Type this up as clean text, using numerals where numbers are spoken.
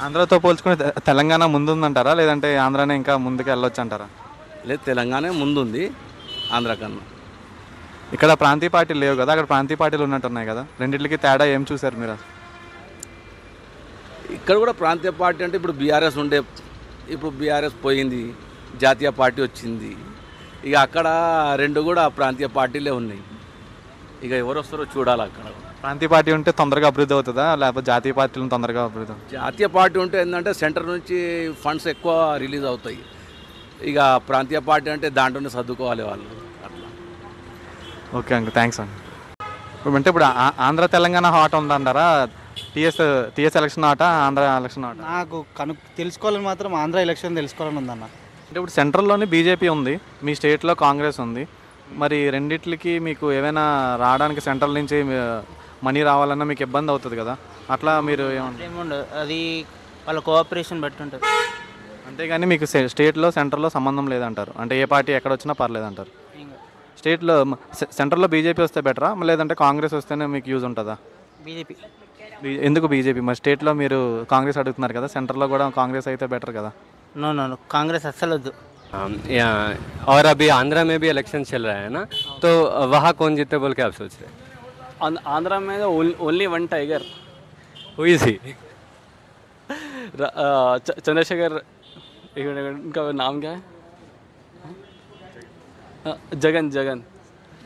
ఆంధ్రతో పోల్చుకుని తెలంగాణ ముందుందంటారా? లేదంటే ఆంధ్రానే ఇంకా ముందుకు వెళ్ళొచ్చు అంటారా? లేదు, తెలంగాణ ముందుంది ఆంధ్ర కన్నా. ఇక్కడ ప్రాంతీయ పార్టీలు లేవు కదా, అక్కడ ప్రాంతీయ పార్టీలు ఉన్నట్టున్నాయి కదా, రెండిట్లకి తేడా ఏం చూసారు మీరు? ఇక్కడ కూడా ప్రాంతీయ పార్టీ అంటే ఇప్పుడు బీఆర్ఎస్ ఉండే, ఇప్పుడు బీఆర్ఎస్ పోయింది, జాతీయ పార్టీ వచ్చింది. ఇక అక్కడ రెండు కూడా ప్రాంతీయ పార్టీలే ఉన్నాయి. ఇక ఎవరు వస్తారో చూడాలి అక్కడ. ప్రాంతీయ పార్టీ ఉంటే తొందరగా అభివృద్ధి అవుతుందా, లేకపోతే జాతీయ పార్టీలను తొందరగా అభివృద్ధి అవుతుందా? జాతీయ పార్టీ ఉంటే ఏంటంటే సెంటర్ నుంచి ఫండ్స్ ఎక్కువ రిలీజ్ అవుతాయి. ఇక ప్రాంతీయ పార్టీ అంటే దాంట్లోనే సర్దుకోవాలి వాళ్ళు అట్లా. ఓకే అండి, థ్యాంక్స్ అండి. అంటే ఇప్పుడు ఆంధ్ర తెలంగాణ హాట్ ఉందంటారా? టీఎస్ ఎలక్షన్ ఆట, ఆంధ్ర ఎలక్షన్ ఆట? నాకు తెలుసుకోవాలని మాత్రం ఆంధ్ర ఎలక్షన్ తెలుసుకోవాలని ఉందన్న. అంటే ఇప్పుడు సెంట్రల్లోని బీజేపీ ఉంది, మీ స్టేట్లో కాంగ్రెస్ ఉంది. మరి రెండిట్లకి మీకు ఏమైనా రావడానికి సెంట్రల్ నుంచి మనీ రావాలన్నా మీకు ఇబ్బంది అవుతుంది కదా, అట్లా మీరు ఏమన్నా? ఏముండదు, అది వాళ్ళ కోఆపరేషన్ బట్టి ఉంటుంది. అంతేగాని మీకు స్టేట్లో సెంట్రల్లో సంబంధం లేదంటారు, అంటే ఏ పార్టీ ఎక్కడ వచ్చినా పర్లేదంటారు. స్టేట్లో సెంట్రల్లో బీజేపీ వస్తే బెటరా, లేదంటే కాంగ్రెస్ వస్తేనే మీకు యూజ్ ఉంటుందా? బీజేపీ. ఎందుకు బీజేపీ? మరి స్టేట్లో మీరు కాంగ్రెస్ అడుగుతున్నారు కదా, సెంట్రల్లో కూడా కాంగ్రెస్ అయితే బెటర్ కదా. నో నో నో, కాంగ్రెస్ అస్సలు వద్దు. और अभी आंध्रा में भी इलेक्शन चल रहा है ना, तो वहाँ कौन जीते बोल के आप सोच रहे हैं? आंध्रा में only one tiger, who is he? Chandrashekhar, इनका नाम क्या है? जगन जगन